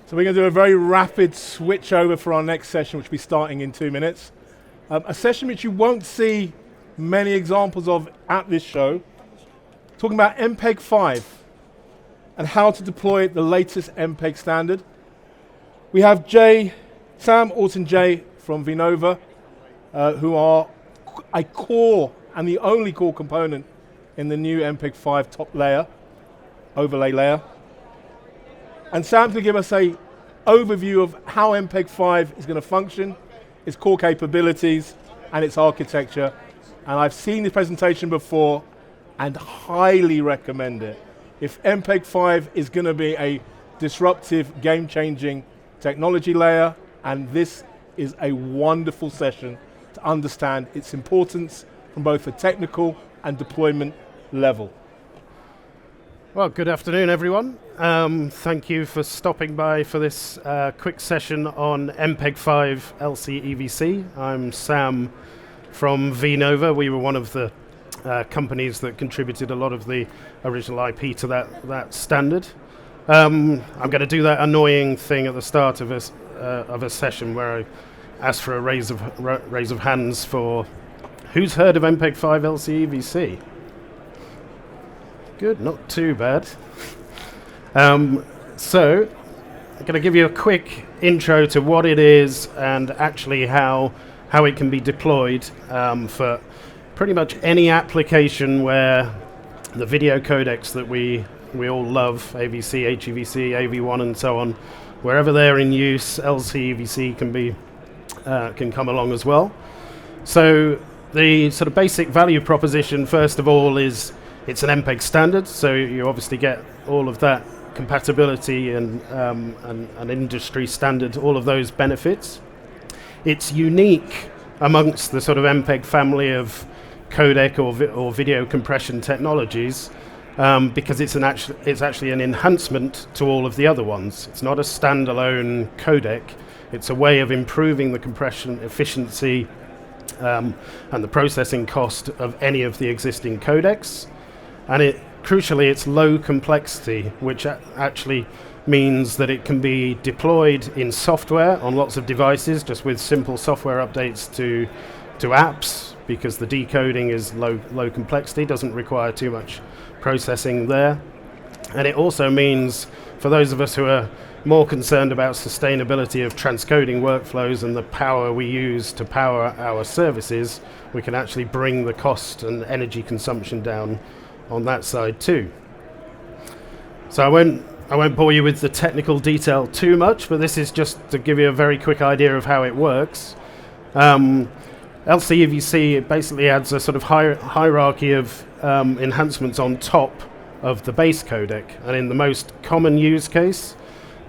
So we're going to do a very rapid switch over for our next session, which will be starting in 2 minutes. A session which you won't see many examples of at this show, talking about Mpeg 5 and how to deploy the latest Mpeg standard. We have Sam Orton-Jay from Vnova, who are a core and the only core component in the new Mpeg 5 top layer, overlay layer. And Sam's going to give us an overview of how Mpeg 5 is going to function, its core capabilities, and its architecture. And I've seen the presentation before and highly recommend it. If Mpeg 5 is going to be a disruptive, game-changing technology layer, and this is a wonderful session to understand its importance from both a technical and deployment level. Well, good afternoon, everyone. Thank you for stopping by for this quick session on Mpeg 5 Lcevc. I'm Sam from Vnova. We were one of the companies that contributed a lot of the original IP to that standard. I'm going to do that annoying thing at the start of a session where I ask for a raise of hands for who's heard of Mpeg 5 Lcevc. Good, not too bad. So, I'm going to give you a quick intro to what it is and actually how it can be deployed for pretty much any application where the video codecs that we all love, AVC, HEVC, AV1 and so on, wherever they're in use, LCEVC can come along as well. So the sort of basic value proposition, first of all, is it's an Mpeg standard, so you obviously get all of that compatibility and industry standard, all of those benefits. It's unique amongst the sort of Mpeg family of codec or video compression technologies because it's actually an enhancement to all of the other ones. It's not a standalone codec. It's a way of improving the compression efficiency and the processing cost of any of the existing codecs. And crucially, it's low complexity, which actually means that it can be deployed in software on lots of devices, just with simple software updates to apps, because the decoding is low complexity, doesn't require too much processing there. And it also means, for those of us who are more concerned about sustainability of transcoding workflows and the power we use to power our services, we can actually bring the cost and energy consumption down on that side too. So I won't bore you with the technical detail too much, but this is just to give you a very quick idea of how it works. LCEVC basically adds a sort of hierarchy of enhancements on top of the base codec, and in the most common use case,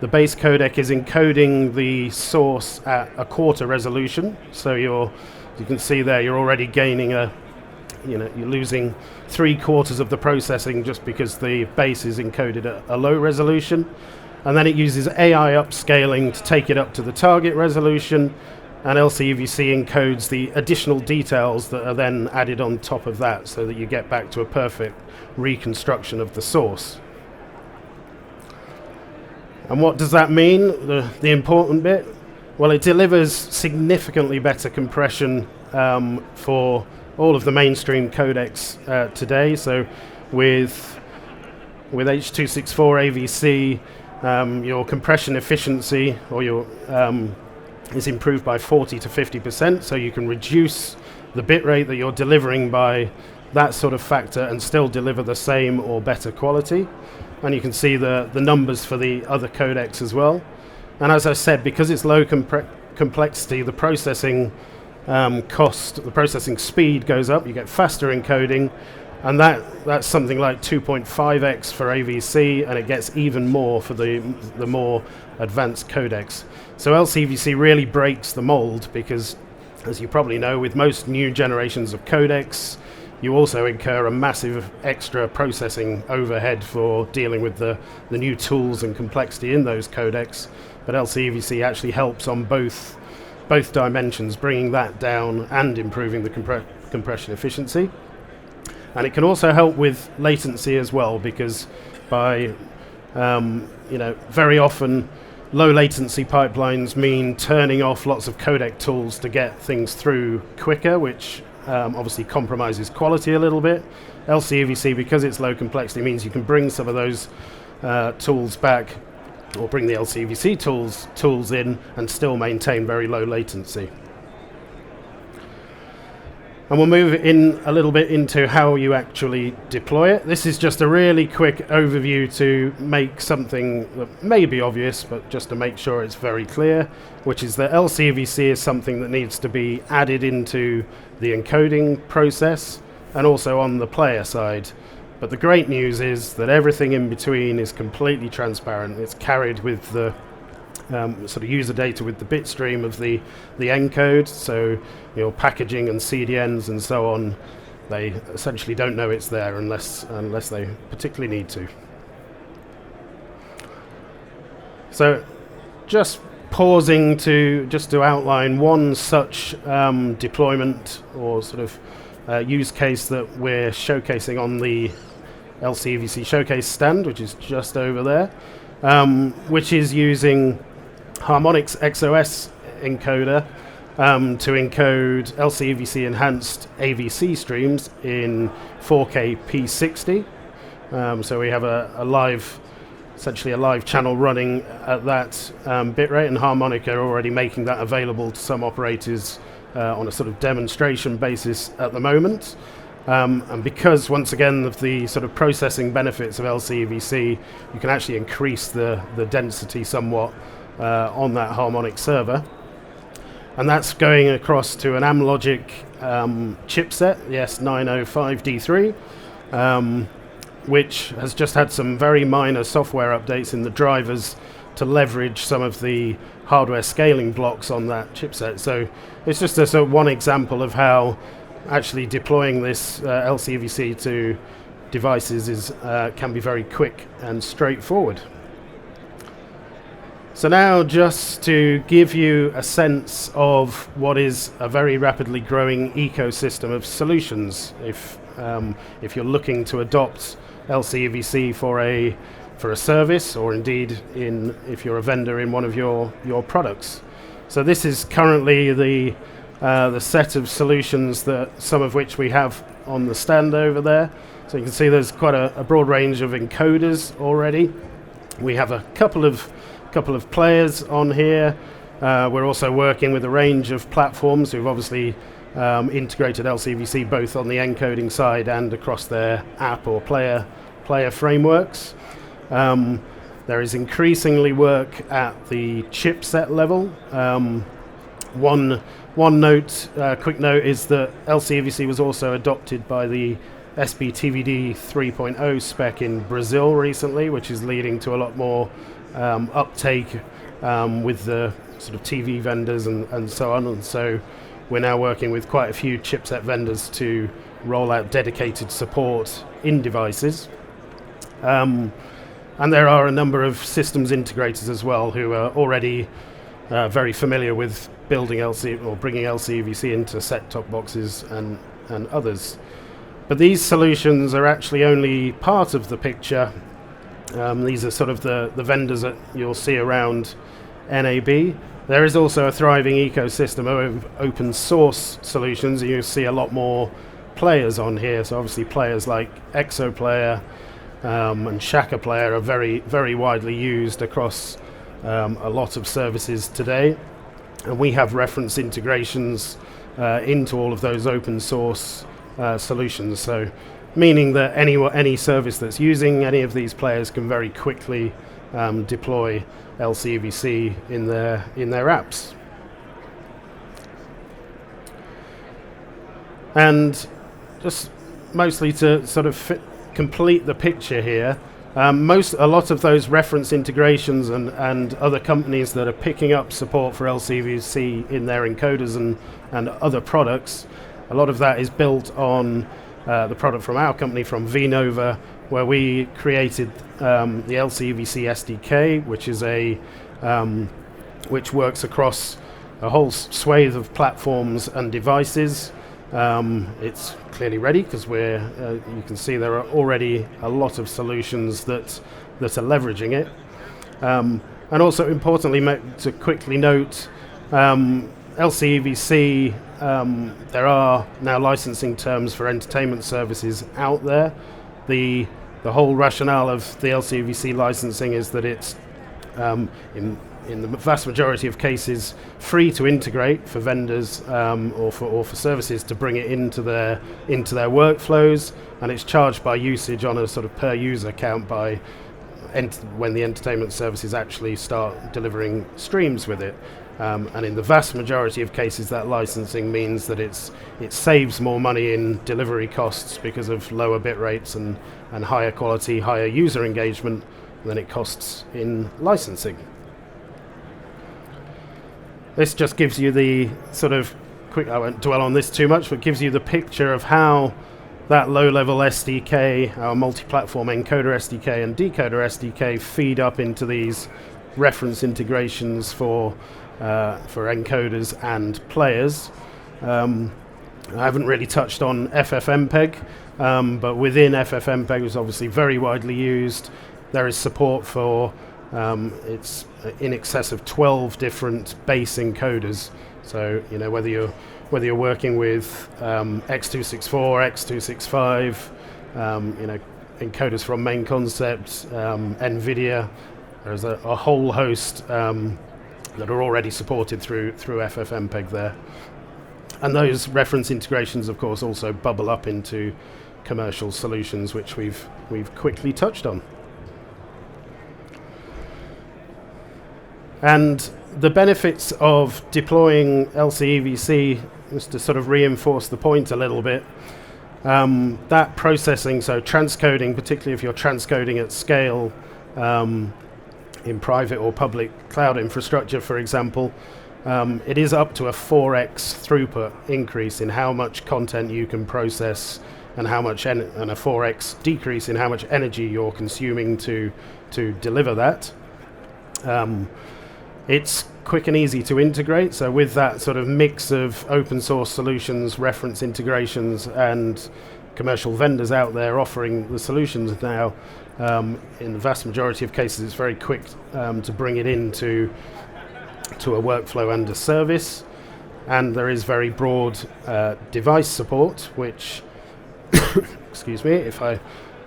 the base codec is encoding the source at a quarter resolution. So you can see there you're already gaining you're losing 3/4 of the processing just because the base is encoded at a low resolution. And then it uses AI upscaling to take it up to the target resolution, and LCEVC encodes the additional details that are then added on top of that so that you get back to a perfect reconstruction of the source. And what does that mean, the important bit? Well, it delivers significantly better compression for all of the mainstream codecs today. So with H.264 AVC, your compression efficiency is improved by 40 to 50%, so you can reduce the bit rate that you're delivering by that sort of factor and still deliver the same or better quality. And you can see the numbers for the other codecs as well. And as I said, because it's low complexity, the processing cost, the processing speed goes up, you get faster encoding, and that's something like 2.5x for AVC, and it gets even more for the more advanced codecs. So LCEVC really breaks the mold because, as you probably know, with most new generations of codecs, you also incur a massive extra processing overhead for dealing with the new tools and complexity in those codecs. But LCEVC actually helps on both dimensions, bringing that down and improving the compression efficiency. And it can also help with latency as well, because by very often low latency pipelines mean turning off lots of codec tools to get things through quicker, which obviously compromises quality a little bit. Lcevc, because it's low complexity, means you can bring some of those tools back, or bring the Lcevc tools in and still maintain very low latency. And we'll move in a little bit into how you actually deploy it. This is just a really quick overview to make something that may be obvious, but just to make sure it's very clear, which is that Lcevc is something that needs to be added into the encoding process and also on the player side. But the great news is that everything in between is completely transparent. It's carried with the sort of user data with the bit stream of the encode, so your packaging and CDNs and so on, they essentially don't know it's there unless they particularly need to. So just pausing to outline one such deployment or sort of use case that we're showcasing on the Lcevc showcase stand, which is just over there, which is using Harmonic's XOS encoder to encode Lcevc enhanced AVC streams in 4K P60. So we have essentially a live channel running at that bitrate, and Harmonic are already making that available to some operators on a sort of demonstration basis at the moment. And because, once again, of the sort of processing benefits of Lcevc, you can actually increase the density somewhat on that Harmonic server. And that's going across to an Amlogic chipset, the S905D3, which has just had some very minor software updates in the drivers to leverage some of the hardware scaling blocks on that chipset. So it's just a sort of one example of how actually deploying this Lcevc to devices can be very quick and straightforward. So now, just to give you a sense of what is a very rapidly growing ecosystem of solutions, if you're looking to adopt Lcevc for a service, or indeed if you're a vendor in one of your products. So this is currently the set of solutions, that some of which we have on the stand over there. So you can see there's quite a broad range of encoders already. We have a couple of players on here. We're also working with a range of platforms who've obviously integrated Lcevc both on the encoding side and across their app or player frameworks. There is increasingly work at the chipset level. One quick note is that Lcevc was also adopted by the SBTVD 3.0 spec in Brazil recently, which is leading to a lot more uptake with the sort of TV vendors and so on. And so we're now working with quite a few chipset vendors to roll out dedicated support in devices. And there are a number of systems integrators as well who are already very familiar with building bringing Lcevc into set-top boxes and others. But these solutions are actually only part of the picture. These are sort of the vendors that you'll see around NAB. There is also a thriving ecosystem of open source solutions. You see a lot more players on here. So obviously players like Exoplayer and Shaka Player are very, very widely used across a lot of services today. And we have reference integrations into all of those open source solutions. So meaning that any service that's using any of these players can very quickly deploy Lcevc in their apps. And just mostly to sort of complete the picture here, a lot of those reference integrations and other companies that are picking up support for Lcevc in their encoders and other products, a lot of that is built on the product from our company, from vNova, where we created the Lcevc SDK, which works across a whole swathe of platforms and devices. It's clearly ready because you can see there are already a lot of solutions that are leveraging it. And also importantly, to quickly note, LCEVC, there are now licensing terms for entertainment services out there. The whole rationale of the LCEVC licensing is that it's in the vast majority of cases free to integrate for vendors or for services to bring it into their workflows, and it's charged by usage on a sort of per user count by when the entertainment services actually start delivering streams with it. And in the vast majority of cases, that licensing means that it saves more money in delivery costs because of lower bit rates and higher quality, higher user engagement than it costs in licensing. This just gives you the sort of quick, I won't dwell on this too much, but gives you the picture of how that low-level SDK, our multi-platform encoder SDK and decoder SDK, feed up into these reference integrations for encoders and players. I haven't really touched on FFmpeg, but within FFmpeg, is obviously very widely used. There is support for it's in excess of 12 different base encoders. So whether you're working with X264, X265, encoders from Main Concept, NVIDIA, there's a whole host that are already supported through FFmpeg there. And those reference integrations, of course, also bubble up into commercial solutions, which we've quickly touched on. And the benefits of deploying LCEVC, just to sort of reinforce the point a little bit, that processing, so transcoding, particularly if you're transcoding at scale in private or public cloud infrastructure, for example, it is up to a 4x throughput increase in how much content you can process and how much and a 4x decrease in how much energy you're consuming to deliver that. It's quick and easy to integrate, so with that sort of mix of open source solutions, reference integrations, and commercial vendors out there offering the solutions now, in the vast majority of cases it's very quick to bring it into a workflow and a service. And there is very broad device support, which, excuse me, if I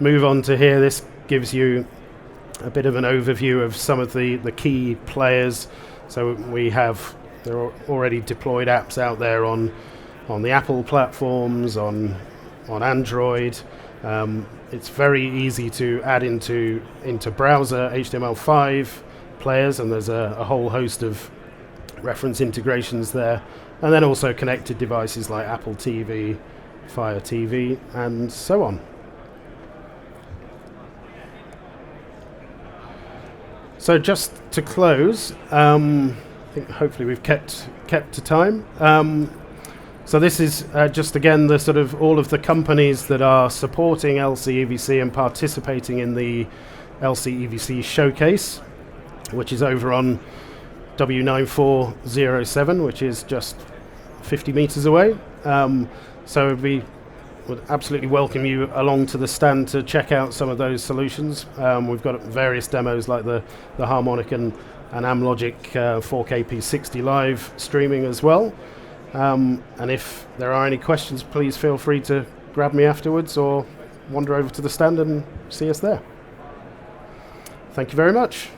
move on to here, this gives you a bit of an overview of some of the key players. So there are already deployed apps out there on the Apple platforms, on Android. It's very easy to add into browser HTML5 players, and there's a whole host of reference integrations there. And then also connected devices like Apple TV, Fire TV, and so on. So just to close, I think hopefully we've kept to time. So this is just again the sort of all of the companies that are supporting LCEVC and participating in the LCEVC showcase, which is over on W9407, which is just 50 meters away. So we would absolutely welcome you along to the stand to check out some of those solutions. We've got various demos like the Harmonic and Amlogic 4K P60 live streaming as well. And if there are any questions, please feel free to grab me afterwards or wander over to the stand and see us there. Thank you very much.